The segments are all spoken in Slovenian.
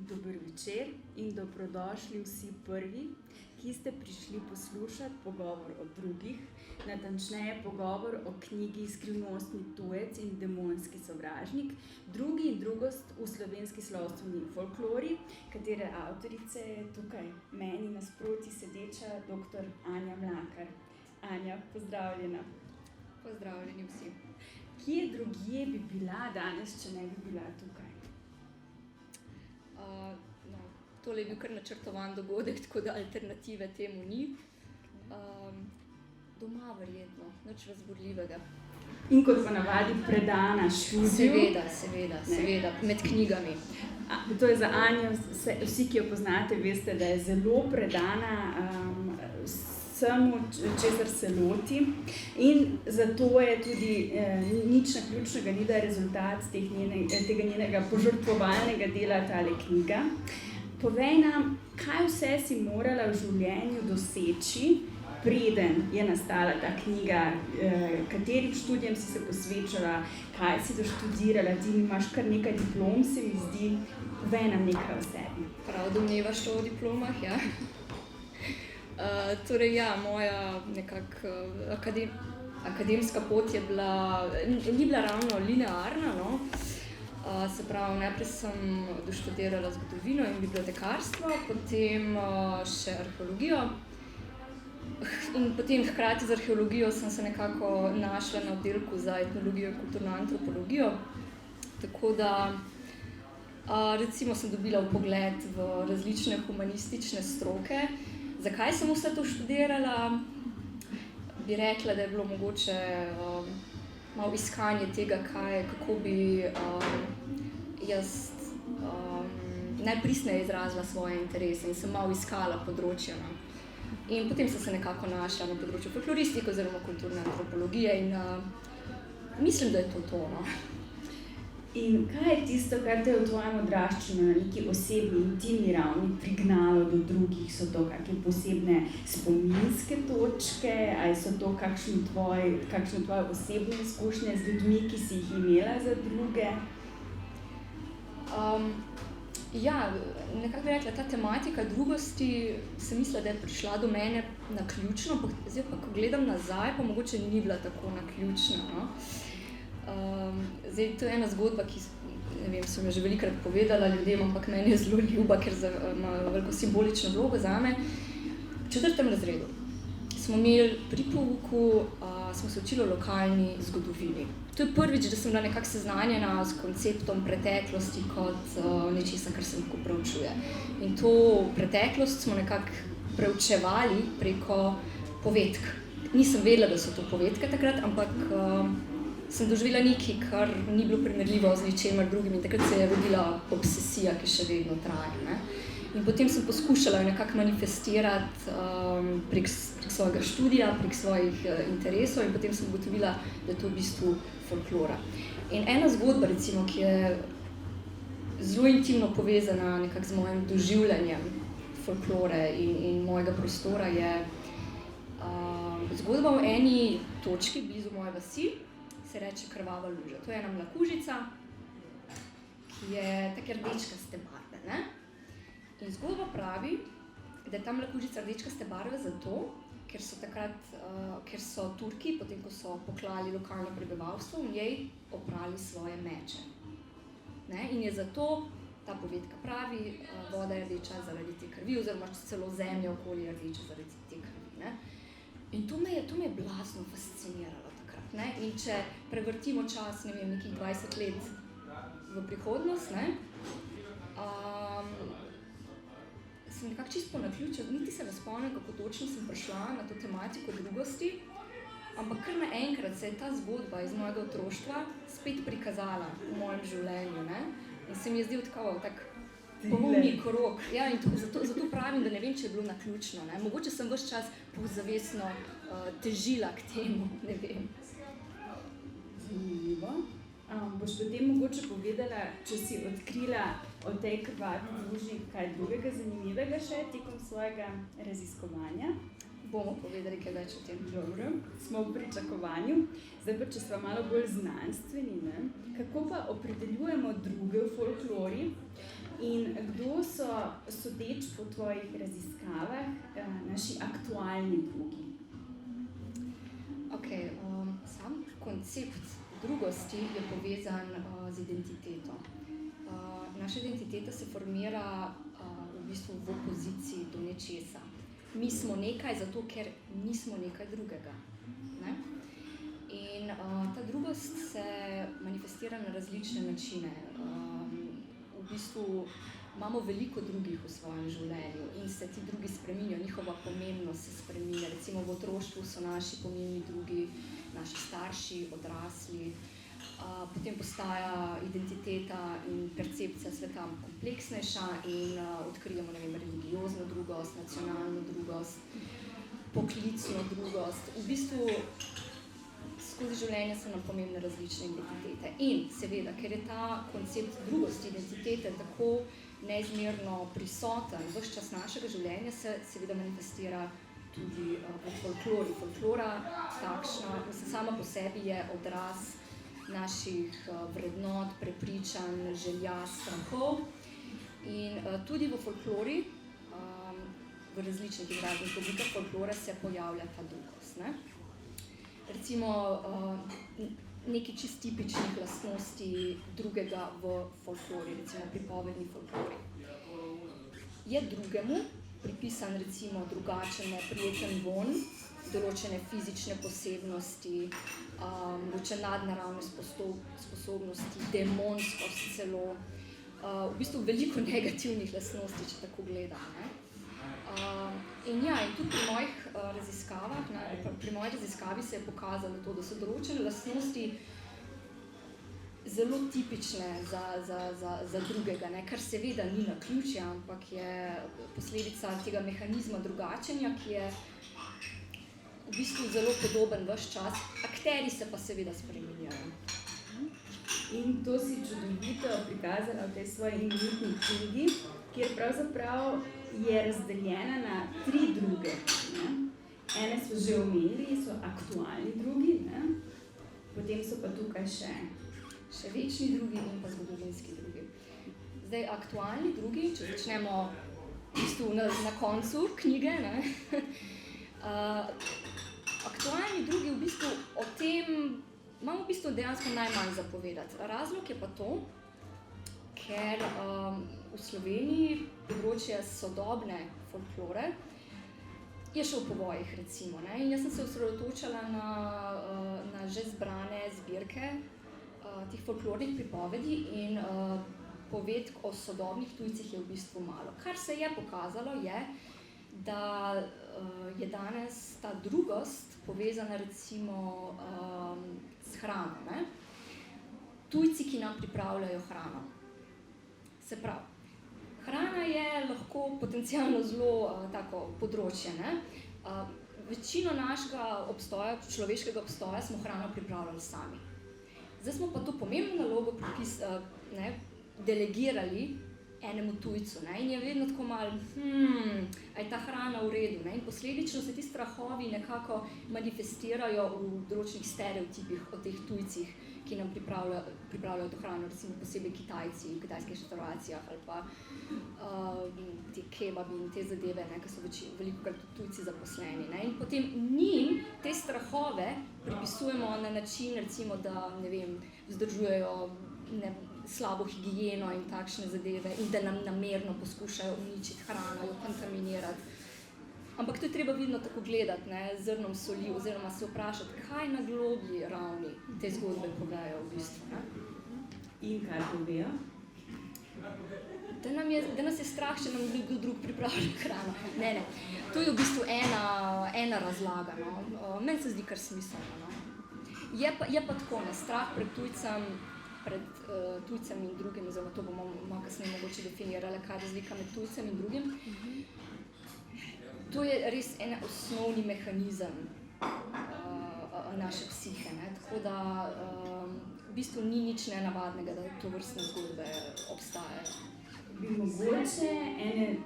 Dober večer in dobrodošli vsi prvi, ki ste prišli poslušati pogovor o drugih, natančneje pogovor o knjigi Skrivnostni tujec in demonski sovražnik, drugi in drugost v slovenski slovesni folklori, katere avtorica je tukaj meni nasproti sedeča dr. Anja Mlakar. Anja, pozdravljena. Pozdravljeni vsi. Kje drugje bi bila danes, če ne bi bila tukaj? Tole je bil kar načrtovan dogodek, tako da alternative temu ni. Doma verjetno, nič razburljivega. In kot pa navadi predana študiju. Seveda, med knjigami. To je za Anjo, vsi, ki jo poznate, veste, da je zelo predana vsemu, česar se loti. In zato je tudi nič naključnega, ni da je rezultat tega njenega požrtvovalnega dela tale knjiga. Povej nam, kaj vse si morala v življenju doseči, preden je nastala ta knjiga, katerim študijem si se posvečala, kaj si doštudirala, ti imaš kar nekaj diplom, se mi zdi, povej nam nekaj o sebi. Prav domnevaš to o diplomah, ja. Moja akademska pot je ni bila ravno linearna, no. Se pravi, najprej sem doštudirala zgodovino in bibliotekarstvo, potem še arheologijo. In potem hkrati z arheologijo sem se nekako našla na oddelku za etnologijo in kulturno antropologijo. Tako da recimo sem dobila vpogled v različne humanistične stroke. Zakaj sem vse to študirala? Bi rekla, da je bilo mogoče malo iskanje tega, kako bi jaz najpristneje izrazila svoje interese in sem malo iskala področja. In potem sem se nekako našla na področju folkloristike oziroma kulturne antropologije in mislim, da je to to, no. In kaj je tisto, kar te je v tvojem odraščanju na neki osebni, intimni ravni prignalo do drugih? So to kakšne posebne spominske točke, ali so to kakšne tvoje osebne izkušnje z ljudmi, ki si jih imela za druge? Nekako bi rekla, ta tematika drugosti sem mislila, da je prišla do mene naključno, zdaj pa, ko gledam nazaj, pa mogoče ni bila tako naključna, no. To je ena zgodba, ki, ne vem, sem jo že velikokrat povedala ljudem, ampak meni je zelo ljuba, ker ima veliko simbolično vlogo zame. V 4. razredu smo imeli pri pouku, smo se učili o lokalni zgodovini. To je prvič, da sem bila nekako seznanjena s konceptom preteklosti kot nečesa, kar se lahko preučuje. In to preteklost smo nekako preučevali preko povedk. Nisem vedela, da so to povedke takrat, ampak sem doživela nekaj, kar ni bilo primerljivo z ničemer drugim in takrat se je rodila obsesija, ki še vedno traja, ne. In potem sem poskušala nekako manifestirati prek svojega študija, prek svojih interesov in potem sem ugotovila, da je to v bistvu folklora. In ena zgodba, recimo, ki je zelo intimno povezana nekako z mojim doživljanjem folklore in mojega prostora, je zgodba o eni točki blizu moje vasi, se reče Krvava luža. To je ena mlakužica, ki je take rdečkaste barve, ne? In zgodba pravi, da je ta mlakužica rdečkaste barve zato, ker so Turki, potem ko so poklali lokalno prebivalstvo, v njej oprali svoje meče. Ne? In je zato, ta povedka pravi, voda je rdeča zaradi te krvi, oziroma celo zemlja okoli je rdeča zaradi te krvi, ne? In to me je blazno fasciniralo. Ne? In če prevrtimo čas, ne vem, nekih 20 let v prihodnost, ne? Sem nekako čisto po naključju, niti se ne spomnim, kako točno sem prišla na to tematiko drugosti, ampak kar naenkrat se je ta zgodba iz mojega otroštva spet prikazala v mojem življenju, ne? In se mi je zdel tak pomembni krog. Ja, in zato pravim, da ne vem, če je bilo naključno, ne? Mogoče sem ves čas zavestno težila k temu, ne vem. Zanimivo. Boš potem mogoče povedala, če si odkrila o tej krvavi luži kaj drugega zanimivega še tekom svojega raziskovanja? Bomo povedali kaj več o tem. Dobro, smo v pričakovanju. Zdaj pa, če sva malo bolj znanstveni, ne? Kako pa opredeljujemo druge v folklori? In kdo so, sodeč po tvojih raziskavah, naši aktualni drugi? Okay, sam koncept drugosti je povezan z identiteto. Naša identiteta se formira v bistvu v opoziciji do nečesa. Mi smo nekaj zato, ker nismo nekaj drugega. Ne? In ta drugost se manifestira na različne načine. V bistvu imamo veliko drugih v svojem življenju in se ti drugi spreminjajo, njihova pomembnost se spreminja. Recimo v otroštvu so naši pomembni drugi, naši starši, odrasli. Potem postaja identiteta in percepcija sveta kompleksnejša in odkrijemo, ne vem, religiozno drugost, nacionalno drugost, poklicno drugost. V bistvu skozi življenje so nam pomembne različne identitete. In seveda, ker je ta koncept drugosti identitete tako neizmerno prisoten ves čas našega življenja, se seveda manifestira tudi v folklori. Folklora takšna, sama po sebi je odraz naših vrednot, prepričanj, želja, strahov. In tudi v folklori, v različnih izraznih oblikah folklore se pojavlja ta drugost. Ne? Recimo nekaj čist tipičnih lastnosti drugega v folklori, recimo pripovedni folklori. Je drugemu pripisan recimo drugačen, neprijeten vonj, določene fizične posebnosti, mogoče nadnaravne sposobnosti, demonskost celo, v bistvu veliko negativnih lastnosti, če tako gledam. Ne? In tudi pri mojih raziskavah, pri moji raziskavi se je pokazalo to, da so določene lastnosti zelo tipične za drugega, ne? Kar seveda ni naključje, ampak je posledica tega mehanizma drugačenja, ki je v bistvu zelo podoben ves čas, akteri se pa seveda spreminjajo. In to si čudovito prikazala v tej svoji imenitni knjigi, kjer pravzaprav je razdeljena na 3 druge. Ne? Ene so že omenili, so aktualni drugi, ne? Potem so pa tukaj še večni drugi in pa zgodovinski drugi. Zdaj, aktualni drugi, če začnemo v bistvu na koncu knjige, ne? Aktualni drugi v bistvu o tem imamo v bistvu dejansko najmanj zapovedati. Razlog je pa to, ker v Sloveniji področje sodobne folklore je še v povojih, recimo. Ne? In jaz sem se osredotočala na že zbrane zbirke teh folklornih pripovedi in povedk o sodobnih tujcih je v bistvu malo. Kar se je pokazalo je, da je danes ta drugost povezana recimo s hrano. Ne? Tujci, ki nam pripravljajo hrano. Se pravi, hrana je lahko potencialno zelo tako področje. Ne? Večino našega obstoja, človeškega obstoja smo hrano pripravljali sami. Zdaj smo pa to pomembno nalogo delegirali enemu tujcu, ne? In je vedno tako malo, a je ta hrana v redu, ne? In posledično se ti strahovi nekako manifestirajo v določenih stereotipih o teh tujcih, ki nam pripravljajo to hrano, recimo posebej Kitajci v kitajskih restauracijah ali pa te kebabi in te zadeve, ne? Ker so velikokrat tujci zaposleni, ne? In potem njim te strahove pripisujemo na način, recimo, da ne vem, vzdržujejo slabo higieno in takšne zadeve in da nam namerno poskušajo uničiti hrano, jo kontaminirati. Ampak to je treba vidno tako gledati, ne, z zrnom soli oziroma se vprašati, kaj na globlji ravni te zgodbe povejo v bistvu. Ne? In kaj povejo? Da nas je strah, če nam kdo drug pripravlja hrano. Ne. To je v bistvu ena razlaga. No. Meni se zdi kar smiselno. No. Je pa tako, ne, strah pred tujcem in drugim, oziroma to bomo malo kasneje mogoče definirali, kaj je razlika med tujcem in drugim. To je res en osnovni mehanizem naše psihe, ne? Tako da v bistvu ni nič nenavadnega, da to vrstne zgodbe obstajajo. Bi mogoče ene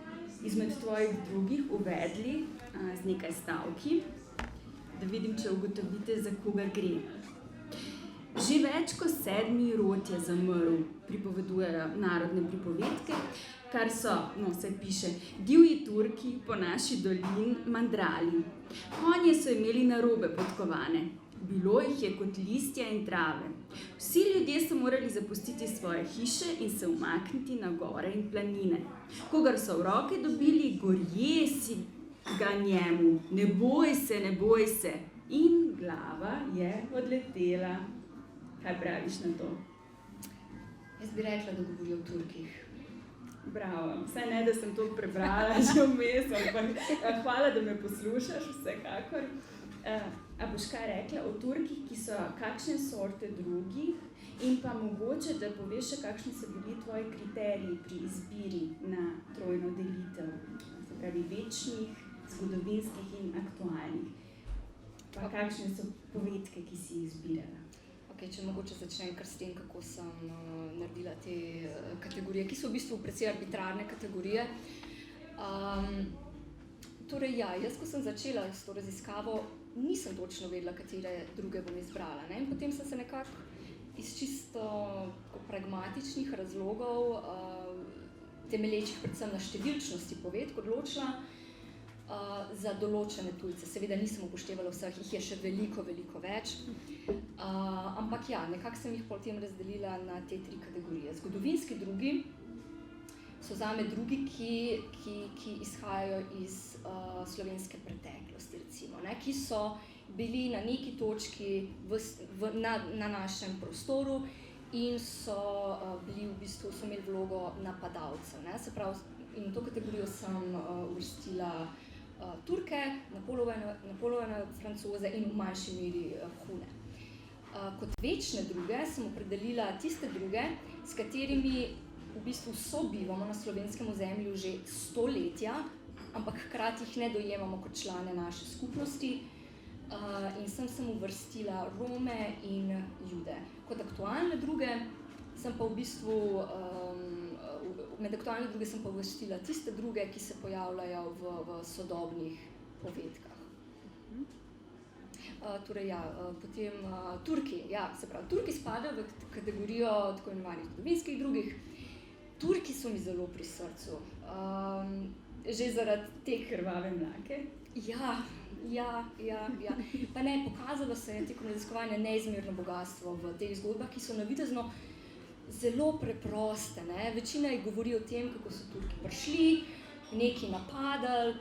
izmed tvojih drugih uvedli z nekaj stavki, da vidim, če ugotovite, za koga gre. Že več kot 7. rod je zamrl, pripovedujejo narodne pripovedke, kar so, se piše, divji Turki po naši dolini mandrali. Konje so imeli narobe podkovane, bilo jih je kot listja in trave. Vsi ljudje so morali zapustiti svoje hiše in se umakniti na gore in planine. Kogar so v roke dobili, gorje si ga njemu, ne boj se, in glava je odletela. Kaj praviš na to? Jaz bi rekla, da govori o Turkih. Bravo, vsaj ne, da sem to prebrala že vmes, ampak hvala, da me poslušaš, vsekakor. A boš kaj rekla o Turkih, ki so kakšne sorte drugih in pa mogoče, da poveš še, kakšni so bili tvoji kriteriji pri izbiri na trojno delitev, se pravi večnih, zgodovinskih in aktualnih. Pa kakšne so povedke, ki si jih izbirala? Če mogoče začnem kar s tem, kako sem naredila te kategorije, ki so v bistvu precej arbitrarne kategorije. Torej ja, jaz ko sem začela s to raziskavo, nisem točno vedela, katere druge bom izbrala. In potem sem se nekako iz čisto pragmatičnih razlogov, temelječih predvsem na številčnosti povedk, odločila za določene tujce. Seveda nisem upoštevala vseh, jih je še veliko več. Ampak ja, nekako sem jih potem razdelila na te 3 kategorije. Zgodovinski drugi so zame drugi, ki izhajajo iz slovenske preteklosti, recimo, ki so bili na neki točki na našem prostoru in so bili v bistvu, so imeli vlogo napadalcev. Se pravi, in v to kategorijo sem uvrstila Turke, Napoleone Francoze in v manjši meri Hune. Kot večne druge sem opredelila tiste druge, s katerimi v bistvu sobivamo na slovenskem ozemlju že stoletja, ampak hkrati jih ne dojemamo kot člane naše skupnosti. In sem uvrstila Rome in Jude. Kot aktualne druge sem pa v bistvu med aktualne druge sem pa uvrstila tiste druge, ki se pojavljajo v sodobnih povedkah. Torej ja, potem Turki, ja, se pravi, Turki spadajo v kategorijo tako imenovanih zgodovinskih drugih. Turki so mi zelo pri srcu. Že zaradi te krvave mlake? Ja. Pa ne, pokazalo se je tekom raziskovanja neizmerno bogatstvo v teh zgodbah, ki so navidezno zelo preproste. Večina jih govori o tem, kako so Turki prišli, nekaj napadali,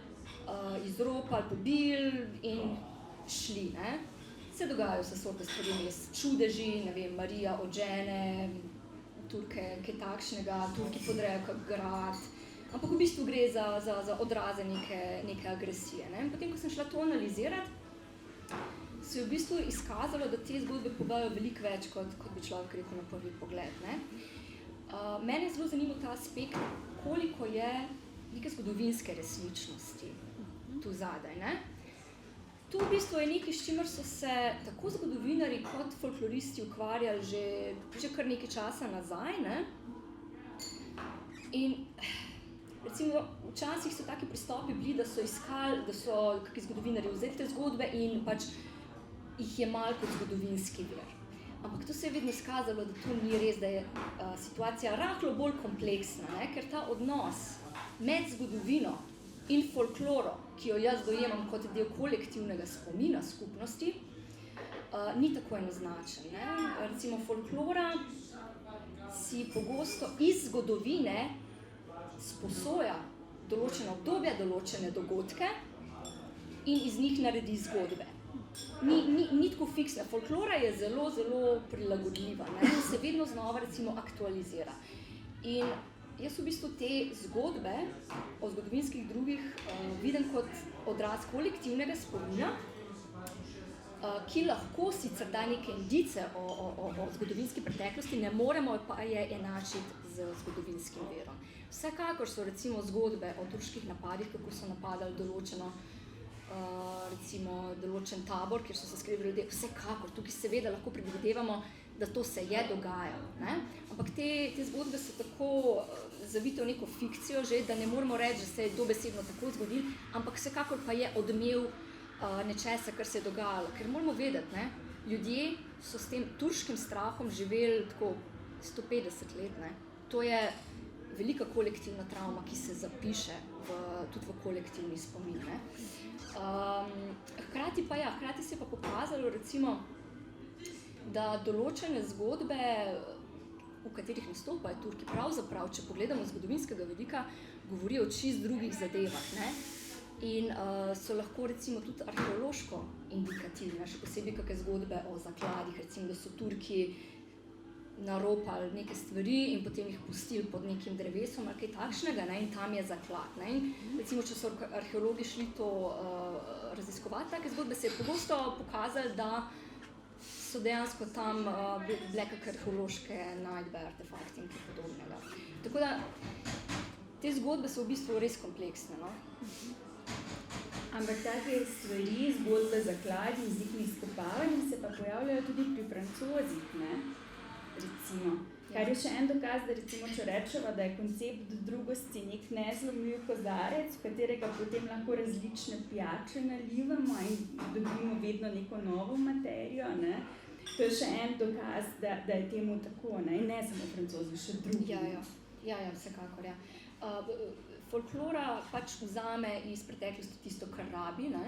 izropali, pobili in šli. Se dogajajo vse sorte stvari, čudeži, ne vem, Marija odžene Turke, kaj takšnega, Turki podrejo kak grad, ampak v bistvu gre za odraze neke agresije. Potem, ko sem šla to analizirati, se je v bistvu izkazalo, da te zgodbe povejo veliko več, kot bi človek rekel na prvi pogled. Mene je zelo zanimal ta aspekt, koliko je neke zgodovinske resničnosti tu zadaj. Tu v bistvu je nekaj, s čimer so se tako zgodovinarji kot folkloristi ukvarjali že kar nekaj časa nazaj. In recimo, včasih so taki pristopi bili, da so iskali, da so kakšni zgodovinarji vzeli te zgodbe in pač jih jemali kot zgodovinski vir. Ampak to se je vedno izkazalo, da to ni res, da je situacija rahlo bolj kompleksna, ker ta odnos med zgodovino in folkloro, ki jo jaz dojemam kot del kolektivnega spomina skupnosti, ni tako enoznačen. Recimo folklora si pogosto iz zgodovine sposoja določena obdobja, določene dogodke in iz njih naredi zgodbe. Ni tako fiksna. Folklora je zelo prilagodljiva in se vedno znova recimo aktualizira. In jaz v bistvu te zgodbe o zgodovinskih drugih vidim kot odraz kolektivnega spomina, ki lahko sicer da neke indice o zgodovinski preteklosti, ne moremo pa je enačiti z zgodovinskim verom. Vsekakor so recimo zgodbe o turških napadih, kako so napadali določen tabor, kjer so se skrivali ljudje, vsekakor, tukaj seveda lahko predvidevamo, da to se je dogajalo. Ampak te zgodbe so tako zavite v neko fikcijo že, da ne moremo reči, da se je dobesedno tako zgodilo, ampak vsekakor pa je odmev nečesa, kar se je dogajalo. Ker moramo vedeti, ljudje so s tem turškim strahom živeli tako 150 let. Ne. To je velika kolektivna travma, ki se zapiše tudi v kolektivni spomin. Ne. Hkrati se je pa pokazalo, recimo, da določene zgodbe, v katerih nastopajo Turki, pravzaprav, če pogledamo z zgodovinskega vidika, govorijo o čist drugih zadevah. Ne? In so lahko recimo tudi arheološko indikativne, še posebej kakšne zgodbe o zakladih, recimo, da so Turki naropali neke stvari in potem jih pustili pod nekim drevesom ali kaj takšnega, ne? In tam je zaklad. Ne? In recimo, če so arheologi šli to raziskovati, take zgodbe, se je pogosto pokazalo, da so dejansko tam bile kakšne arheološke najdbe, artefakti in kaj podobnega. Tako da te zgodbe so v bistvu res kompleksne. No? Ampak take stvari, zgodbe zakladi, z njih izkopavanjem se pa pojavljajo tudi pri Francozih, ne? Recimo. Kar je še en dokaz, da recimo, če rečeva, da je koncept drugosti nek nezlomljiv kozarec, v katerega potem lahko različne pijače nalivamo in dobimo vedno neko novo materijo, ne? To je še en dokaz, da je temu tako, ne? In ne samo Francozi, še drugi. Ja, vsekakor, ja. Folklora pač vzame iz preteklosti tisto, kar rabi, ne?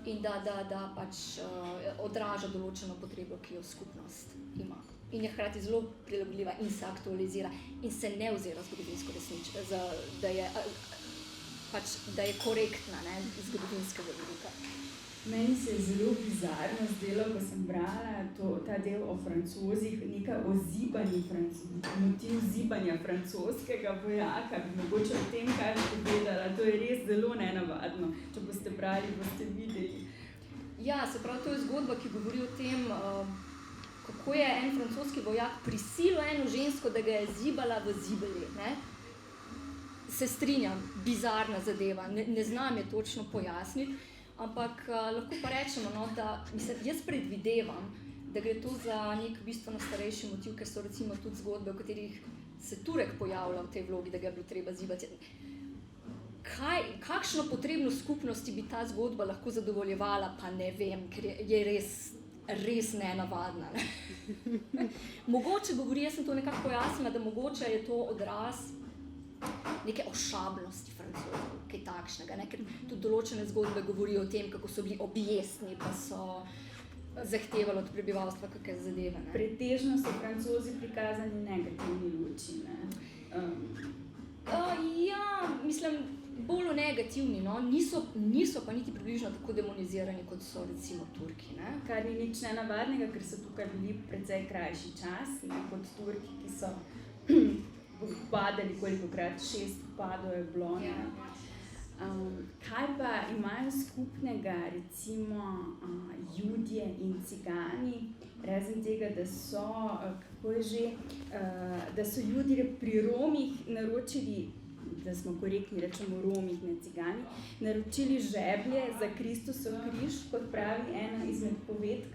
In da pač odraža določeno potrebo, ki jo skupnost ima. In je hkrati zelo prilagodljiva in se aktualizira in se ne ozira zgodovinsko resnično, da je korektna, ne, zgodovinskega vidika. Meni se je zelo bizarno zdelo, ko sem brala ta del o Francozih, nekaj o zibanju, motiv zibanja francoskega vojaka, bi mogoče o tem kaj povedala, to je res zelo nenavadno, če boste brali, boste videli. Ja, se pravi, to je zgodba, ki govori o tem, kako je en francoski vojak prisilil eno žensko, da ga je zibala v zibeli. Ne? Se strinjam, bizarna zadeva, ne znam je točno pojasniti, ampak lahko pa rečemo, no, da jaz predvidevam, da gre to za nek bistveno starejši motiv, ker so recimo tudi zgodbe, v katerih se Turek pojavlja v tej vlogi, da ga je bilo treba zibati. Kakšno potrebno skupnosti bi ta zgodba lahko zadovoljevala, pa ne vem, ker je res nenavadna. Ne? Mogoče govori, jaz sem to nekako pojasnila, da mogoče je to odraz neke ošabnosti Francozov, kaj takšnega, ne? Ker tudi določene zgodbe govorijo o tem, kako so bili objestni, pa so zahtevali od prebivalstva kakšne zadeve. Ne? Pretežno so Francozi prikazani negativni luči. Ne? Ja, mislim, bolj negativni, no? Niso pa niti približno tako demonizirani, kot so recimo Turki. Ne? Kar ni nič nenavadnega, ker so tukaj bili precej krajši čas, ne? Kot Turki, ki so padali kolikokrat, 6 padov je bilo. Kaj pa imajo skupnega recimo Judje in Cigani, razen tega, da so, da so Judi pri Romih naročili, da smo korektni, rečemo Romih, ne Cigani, naročili žeblje za Kristusov križ, kot pravi ena izmed povedk?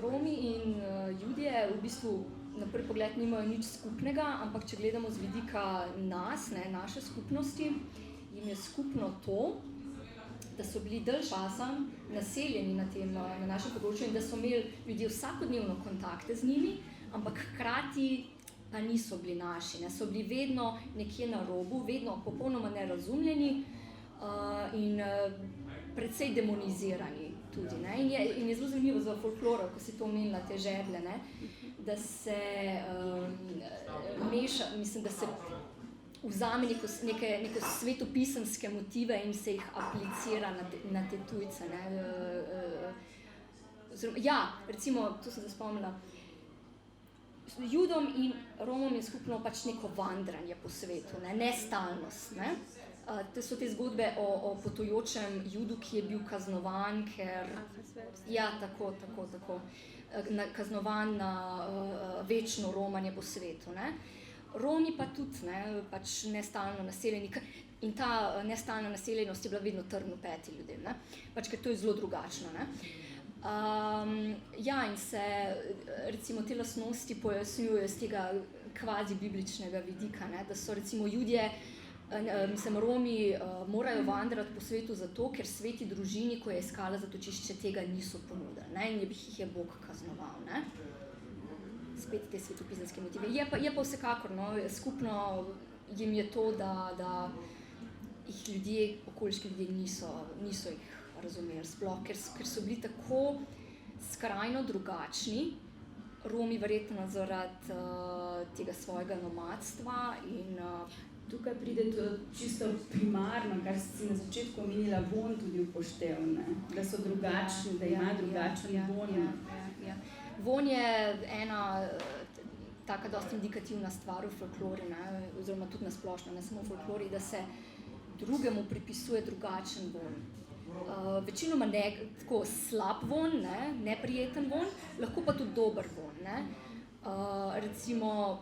Romi in Judje v bistvu na prvi pogled nimajo nič skupnega, ampak če gledamo z vidika nas, ne, naše skupnosti, jim je skupno to, da so bili dalj časa naseljeni na našem področju in da so imeli ljudje vsakodnevno kontakte z njimi, ampak hkrati pa niso bili naši, ne, so bili vedno nekje na robu, vedno popolnoma nerazumljeni in precej demonizirani tudi. Ne? In je zelo zanimivo za folkloro, ko si to omenila, te žeblje, ne? Da se meša, mislim, da se vzame neke svetopisemske motive in se jih aplicira na te tujce. Ne? Ja, recimo, to sem se spomnila, Judom in Romom je skupno pač neko vandranje po svetu, ne stalnost. Ne? To so te zgodbe o potujočem Judu, ki je bil kaznovan, ker tako, kaznovan na večno romanje po svetu. Ne? Romi pa tudi, ne, pač nestalno naseljeni, in ta nestalna naseljenost je bila vedno trn v peti ljudem, ne? Pač, ker to je zelo drugačno. Ne? In se recimo te lastnosti pojasnjujejo z tega kvazi bibličnega vidika, ne? Da so recimo Judje Romi morajo vandrati po svetu zato, ker sveti družini, ko je iskala zatočišče, tega niso ponudili, ne? In jih je Bog kaznoval. Ne? Spet te svetopisemske motive. Je pa vsekakor, no, skupno jim je to, da jih ljudje, okoliški ljudje niso jih razumeli sploh, ker so bili tako skrajno drugačni, Romi verjetno zaradi tega svojega nomadstva in tukaj pride to čisto primarno, kar si na začetku omenila, von tudi upoštev, ne? Da so drugačni, da imajo drugačen von. Ja. Von je ena taka dosti indikativna stvar v folklori, ne? Oziroma tudi na splošno, ne samo v folklori, da se drugemu pripisuje drugačen von. Večinoma tako slab von, ne? Neprijeten von, lahko pa tudi dober von. Ne? Recimo,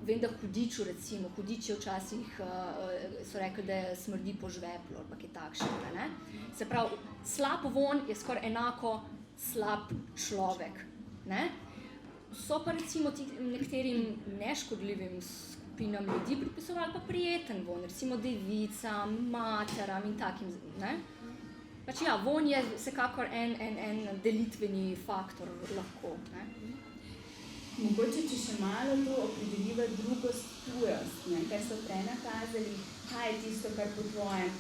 vem, da hudič je včasih, so rekli, da smrdi po žveplu, ali pa kaj takšnega, ne. Se pravi, slab von je skoraj enako slab človek, ne. So pa recimo nekaterim neškodljivim skupinam ljudi pripisovali pa prijeten von, recimo devicam, materam in takim, ne. Pač ja, von je vsekakor en delitveni faktor lahko, ne. Mogoče, če še malo to opredeliva drugost, tujost, ne? Kaj so prej nakazali, kaj je tisto, kar po tvojem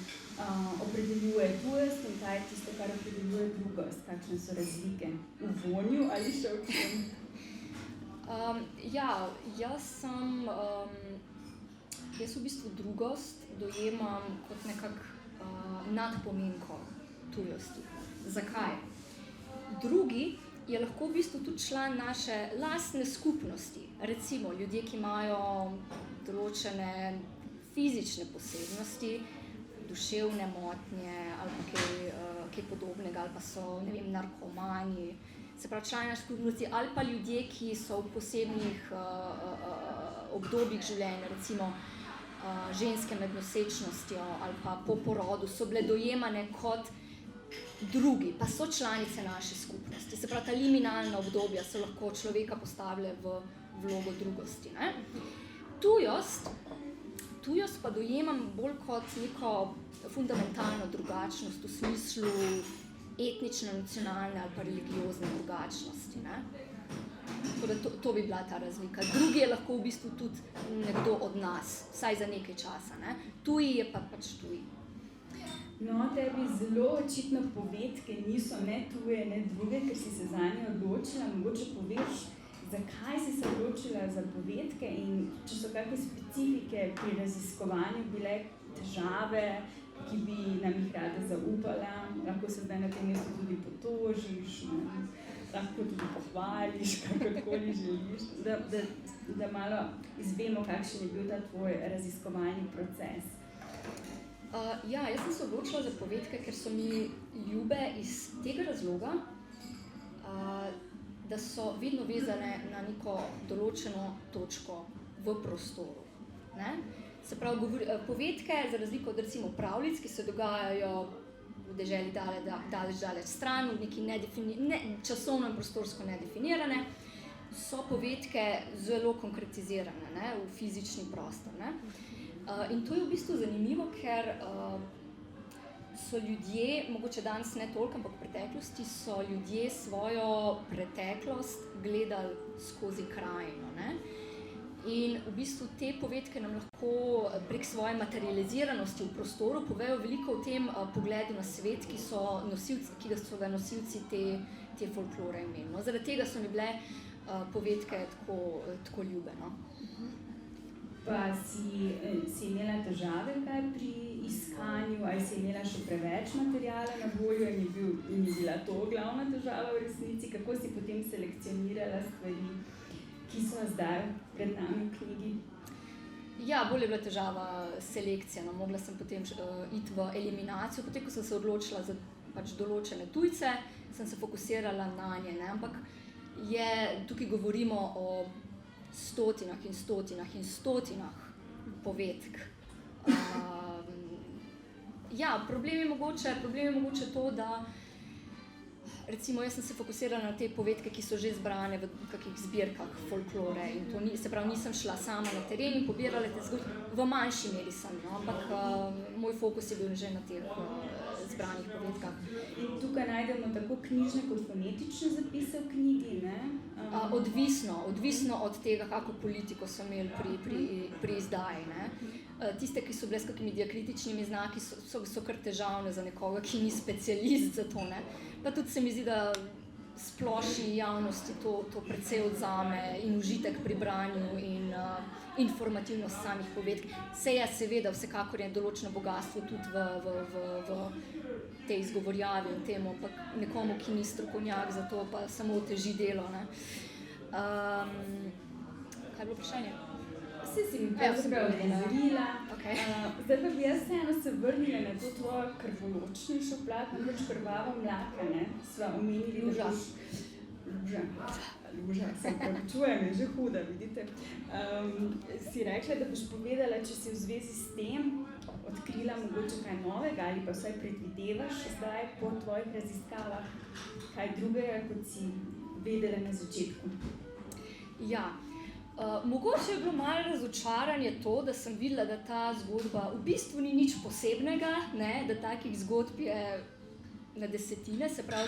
opredeljuje tujost in kaj je tisto, kar opredeljuje drugost, kakšne so razlike v vonju ali še v čem? Jaz v bistvu drugost dojemam kot nekako nadpomenko tujosti. Zakaj? Drugi je lahko v bistvu tudi član naše lastne skupnosti. Recimo ljudje, ki imajo določene fizične posebnosti, duševne motnje ali pa kaj podobnega, ali pa so, ne vem, narkomani, se pravi člani naše skupnosti, ali pa ljudje, ki so v posebnih obdobjih življenja, recimo ženske med nosečnostjo ali pa po porodu, so bile dojemane kot drugi, pa so članice naše skupnosti. Se pravi, ta liminalna obdobja so lahko človeka postavile v vlogo drugosti. Ne? Tujost pa dojemam bolj kot neko fundamentalno drugačnost v smislu etnične, nacionalne ali pa religiozne drugačnosti. Ne? Tako da to bi bila ta razlika. Drugi je lahko v bistvu tudi nekdo od nas, vsaj za nekaj časa. Ne? Tuji je pa pač tuji. No, tebi zelo očitno povedke niso ne tuje, ne druge, ker si se zanje odločila. Mogoče poveš, zakaj si se odločila za povedke in če so kakšne specifike pri raziskovanju bile težave, ki bi nam jih rada zaupala. Lahko se zdaj na tem mestu tudi potožiš, ne? Lahko tudi pohvališ, kakorkoli želiš, da malo izvemo, kakšen je bil ta tvoj raziskovalni proces. Jaz sem se odločila za povedke, ker so mi ljube iz tega razloga, da so vedno vezane na neko določeno točko v prostoru. Ne? Se pravi, povedke, za razliko od recimo pravljic, ki se dogajajo v deželi daleč stran, v neki časovno in prostorsko nedefinirane, so povedke zelo konkretizirane, ne? V fizični prostor. Ne? In to je v bistvu zanimivo, ker so ljudje, mogoče danes ne toliko, ampak v preteklosti so ljudje svojo preteklost gledali skozi krajino. Ne? In v bistvu te povedke nam lahko prek svoje materializiranosti v prostoru povejo veliko o tem pogledu na svet, ki so ga nosilci te folklore imeli. No? Zaradi tega so mi bile povedke tako ljube. No? Pa si imela težave kaj pri iskanju, ali si imela še preveč materiala na voljo in je bila to glavna težava v resnici? Kako si potem selekcionirala stvari, ki so zdaj pred nami v knjigi? Ja, bolj je bila težava selekcija. No. Mogla sem potem iti v eliminacijo, potem ko sem se odločila za pač določene tujce, sem se fokusirala na nje. Ne. Ampak tukaj govorimo o stotinah in stotinah in stotinah povedk. Problem je mogoče to, da recimo jaz sem se fokusirala na te povedke, ki so že zbrane v kakih zbirkah folklore in to se pravi, nisem šla sama na teren in pobirala te zgodbe, v manjši meri sem, no, ampak moj fokus je bil že na teh zbranih povedkah. In tukaj najdemo tako knjižne kot fonetične zapise v knjigi, ne? Odvisno od tega, kako politiko so imeli pri izdaji, ne. Tiste, ki so bile s kakimi diakritičnimi znaki, so kar težavne za nekoga, ki ni specialist za to, ne. Pa tudi se mi zdi, da splošni javnosti to precej odzame in užitek pri branju in informativnost samih povedk. Seveda, vsekakor je določeno bogatstvo tudi v tej izgovorjavi in temu, ampak nekomu, ki ni strokovnjak za to, pa samo oteži delo, ne. Kaj je bilo vprašanje? Vse si mi pravzaprav odgovorila. Okay. Zdaj pa bi jaz vseeno se vrnila na to tvojo krvoločnejšo plat, namreč Krvava mlaka, ne? Sva omenili, Luža. Luža, se upravičujem, je že huda, vidite. Si rekla, da boš povedala, če si v zvezi s tem odkrila mogoče kaj novega ali pa vsaj predvidevaš zdaj po tvojih raziskavah kaj drugega, kot si vedela na začetku. Ja. Mogoče je bilo malo razočaranje to, da sem videla, da ta zgodba v bistvu ni nič posebnega, ne? Da takih zgodb je na desetine, se pravi,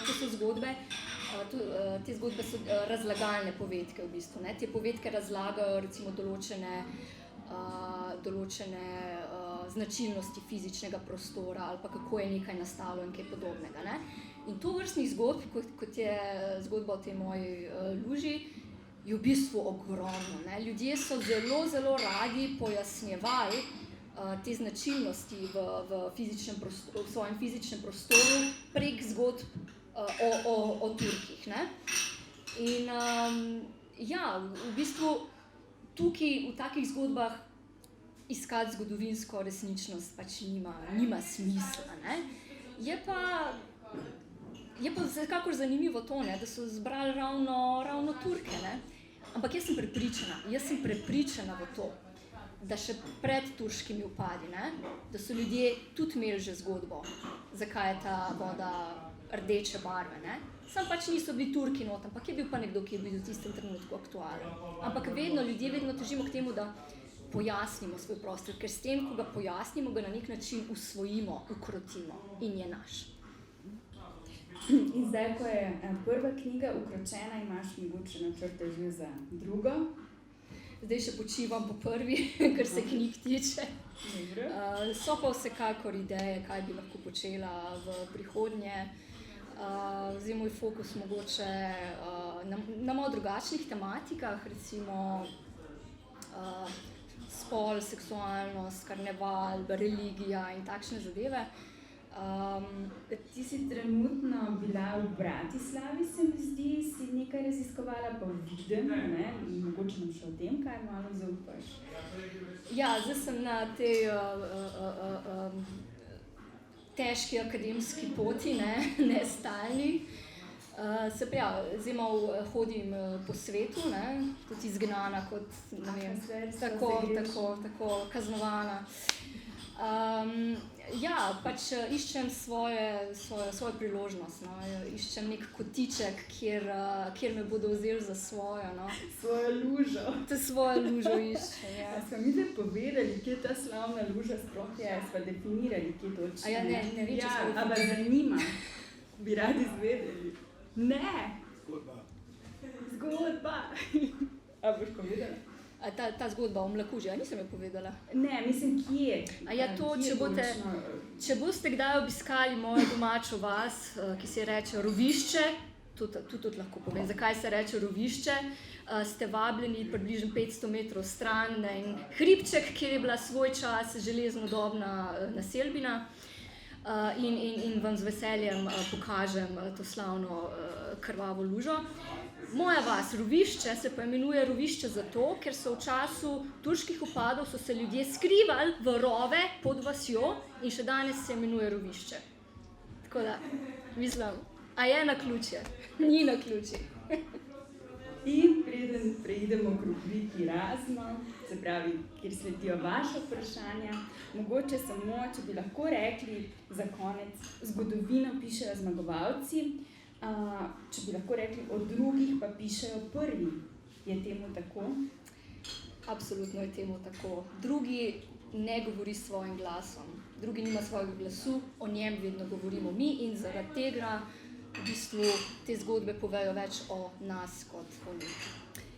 te zgodbe so razlagalne povedke v bistvu, ne? Te povedke razlagajo recimo določene značilnosti fizičnega prostora ali pa kako je nekaj nastalo in kaj podobnega, ne? In to vrstnih zgodb, kot je zgodba o tej moji luži, je v bistvu ogromno, ne. Ljudje so zelo, zelo radi pojasnjevali te značilnosti v svojem fizičnem prostoru prek zgodb o Turkih, ne. In v bistvu tukaj v takih zgodbah iskati zgodovinsko resničnost pač nima smisla, ne. Je pa vsekakor zanimivo to, ne, da so zbrali ravno Turke, ne. Ampak jaz sem prepričana v to, da še pred turškimi upadi, ne, da so ljudje tudi imeli že zgodbo, zakaj je ta voda rdeče barve, ne. Sam pač niso bili Turki not, ampak je bil pa nekdo, ki je bil v tistem trenutku aktualen. Ampak ljudje vedno težimo k temu, da pojasnimo svoj prostor, ker s tem, ko ga pojasnimo, ga na nek način usvojimo, ukrotimo in je naš. In zdaj, ko je prva knjiga ukročena, imaš mogoče načrte že za drugo? Zdaj še počivam po prvi, kar se knjig tiče. So pa vsekakor ideje, kaj bi lahko počela v prihodnje. Zdaj moj fokus mogoče na malo drugačnih tematikah, recimo spol, seksualnost, karneval, religija in takšne zadeve. Ti si trenutno bila v Bratislavi, se mi zdi, si nekaj raziskovala, pa vidim, ne? Mogoče nam še o tem kaj malo zaupaš. Ja, zdaj sem na tej težki akademski poti, ne stalni. Zdaj malo hodim po svetu, ne? Tudi izgnana kot, ne vem, tako kaznovana. Pač iščem svojo priložnost, no. Iščem nek kotiček, kjer me bodo vzeli za svojo, no. Svojo lužo. Svojo lužo iščem, ja. A smo mi zdaj povedali, kje ta slavna luža sploh je, sva definirali, kje točno? Ne vem, če smo definirali. Ja, zanima, bi radi izvedeli. Ne! Zgodba! A boš povedala? Ta zgodba o mlakuži, nisem jo povedala. Ne, mislim, kje? Če boste kdaj obiskali mojo domačo vas, ki se reče Rovišče, tudi lahko povem, zakaj se reče Rovišče, ste vabljeni približno 500 metrov stran na en hribček, kjer je bila svoj čas železnodobna naselbina in vam z veseljem pokažem to slavno krvavo lužo. Moja vas, Rovišče, se pa imenuje Rovišče zato, ker so v času turških upadov so se ljudje skrivali v rove pod vasjo in še danes se imenuje Rovišče. Tako da, mislim, a je naključje? Ni naključje. In preden preidemo k rubriki Razno, se pravi, kjer sledijo vaše vprašanja, mogoče samo, če bi lahko rekli za konec, zgodovino pišejo zmagovalci, Če bi lahko rekli, o drugih pa pišejo prvi. Je temu tako? Absolutno je temu tako. Drugi ne govori s svojim glasom, drugi nima svojega glasu, o njem vedno govorimo mi in zaradi tega v bistvu te zgodbe povejo več o nas kot o njih.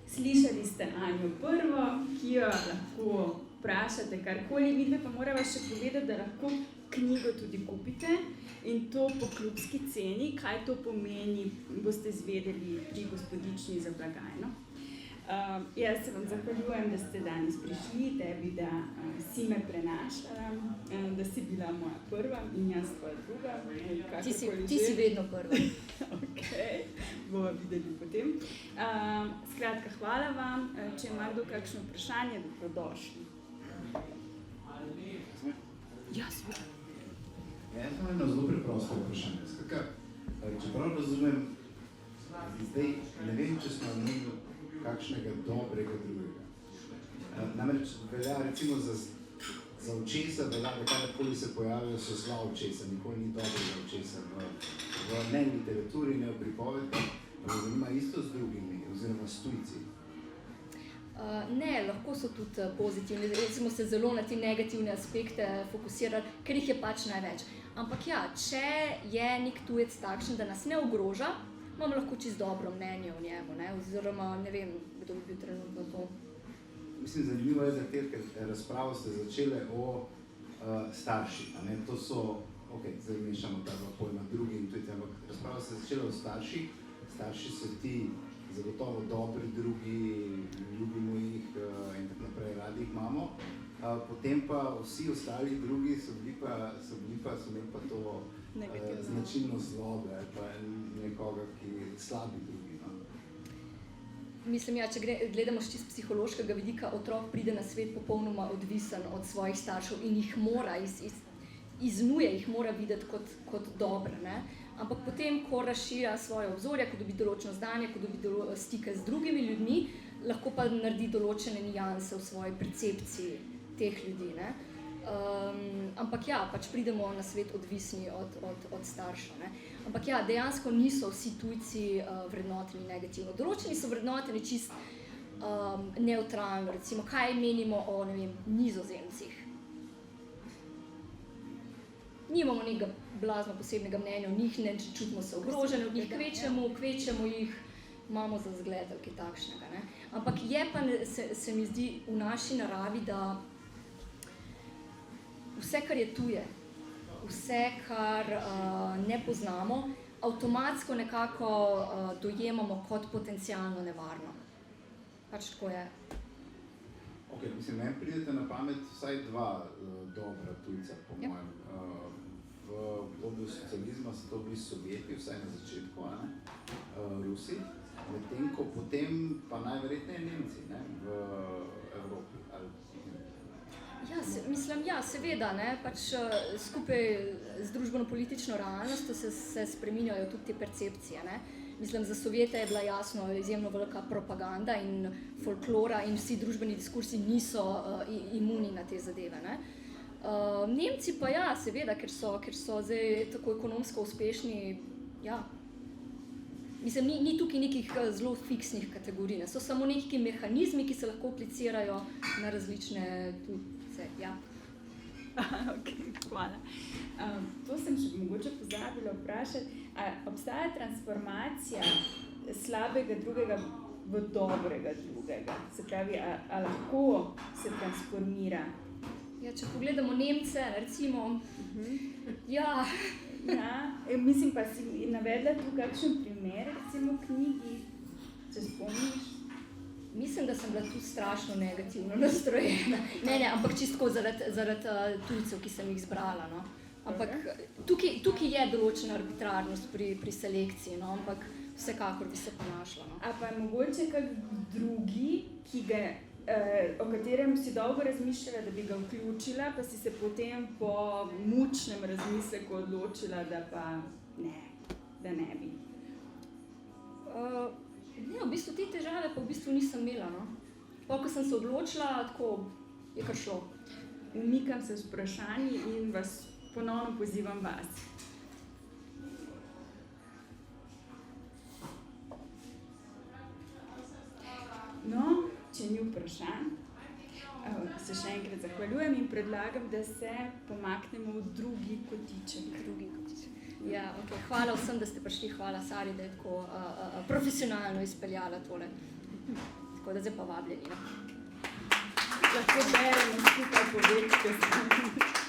Slišali ste Anjo prvo, ki jo lahko vprašate karkoli, vidve pa morava še povedati, da lahko knjigo tudi kupite in to po klubski ceni. Kaj to pomeni, boste izvedeli pri Gospodični za blagajno. Jaz se vam zahvaljujem, da ste danes prišli, tebi, da si me prenašala, da si bila moja prva in jaz tvoja druga. Ti si vedno prva. Ok, bomo videli potem. Skratka, hvala vam. Če ima kdo kakšno vprašanje, dobrodošli. Ja, seveda. Jaz imam eno zelo preprosto vprašanje. Čeprav razumem, zdaj ne vem, če smo imeli kakšnega dobrega drugega. Namreč velja recimo za očesa, velja, da kadarkoli se pojavijo, so zla očesa, nikoli ni dobrega očesa. V ne literaturi, ne v pripovedkah, pa me zanima isto z drugimi, oziroma s tujci. Ne, lahko so tudi pozitivni. Recimo se zelo na te negativne aspekte fokusirali, ker jih je pač največ. Ampak ja, če je nek tujec takšen, da nas ne ogroža, imam lahko čisto dobro mnenje o njemu, ne? Oziroma ne vem, kdo bi bil trenutno to. Mislim, zanimivo je, ker razpravo ste začele o starših. To so, zdaj mešamo ta dva pojma, drugi in tujci, ampak razpravo ste začele o starših. Starši so ti zagotovo dobri, drugi, ljubimo jih in tako naprej, radi jih imamo. Potem pa vsi ostali drugi so imeli pa to značilnost zlobe ali pa nekoga, ki je slabi drugi. No? Mislim, ja, če gledamo z čisto psihološkega vidika, otrok pride na svet popolnoma odvisen od svojih staršev in jih mora iznuje, jih mora videti kot dobre. Ne? Ampak potem, ko razširja svoje obzorje, ko dobi določeno znanje, ko dobi stike z drugimi ljudmi, lahko pa naredi določene nijanse v svoji percepciji teh ljudi. Ne? Ampak ja, pač pridemo na svet odvisni od staršev. Ne? Ampak ja, dejansko niso vsi tujci vrednoteni negativno. Določeni so vrednoteni čisto neutralno, recimo, kaj menimo o, ne vem, Nizozemcih. Nimamo nekega blazno posebnega mnenja o njih, ne čutimo se ogroženi od njih, kvečemo jih, imamo za zgled ali kaj takšnega. Ne? Ampak je pa, se mi zdi, v naši naravi, da vse, kar je tuje, vse, kar ne poznamo, avtomatsko nekako dojemamo kot potencialno nevarno. Pač tako je. Mislim, meni pridete na pamet vsaj dva dobra tujca, po mojem. V obdobju socializma so to bili Sovjeti, vsaj na začetku, Rusi, medtem ko potem pa najverjetneje Nemci, ne, v Evropi. Ja, seveda, ne, pač skupaj z družbeno-politično realnostjo se spreminjajo tudi te percepcije. Ne. Mislim, za Sovjete je bila jasno izjemno velika propaganda in folklora in vsi družbeni diskursi niso imuni na te zadeve. Ne. Nemci pa ja, seveda, ker so zdaj tako ekonomsko uspešni, ja. Mislim, ni tukaj nekih zelo fiksnih kategorij, ne. So samo neki mehanizmi, ki se lahko aplicirajo na različne tujce, ja. Hvala. To sem še mogoče pozabila vprašati. Obstaja transformacija slabega drugega v dobrega drugega? Se pravi, a lahko se transformira? Ja, če pogledamo Nemce, recimo, ja. Mislim pa, si navedla tu kakšen primer, recimo v knjigi, če spomniš? Mislim, da sem bila tu strašno negativno nastrojena. Ne, ampak čisto zaradi tujcev, ki sem jih zbrala. No. Ampak tukaj je določena arbitrarnost pri selekciji, no, ampak vsekakor bi se ponašla. No. A pa je mogoče kak drugi, o katerem si dolgo razmišljala, da bi ga vključila, pa si se potem po mučnem razmisleku odločila, da pa ne, da ne bi? Ne, v bistvu te težave pa v bistvu nisem imela. No. Ko sem se odločila, tako je kar šlo. Umikam se z vprašanji in vas ponovno pozivam vas. vprašanj. Se še enkrat zahvaljujem in predlagam, da se pomaknemo v drugi kotiček. Ja, okay. Hvala vsem, da ste prišli, hvala Sari, da je tako profesionalno izpeljala tole. Tako da zdaj pa vabljeni. Lahko beremo skupaj povedke.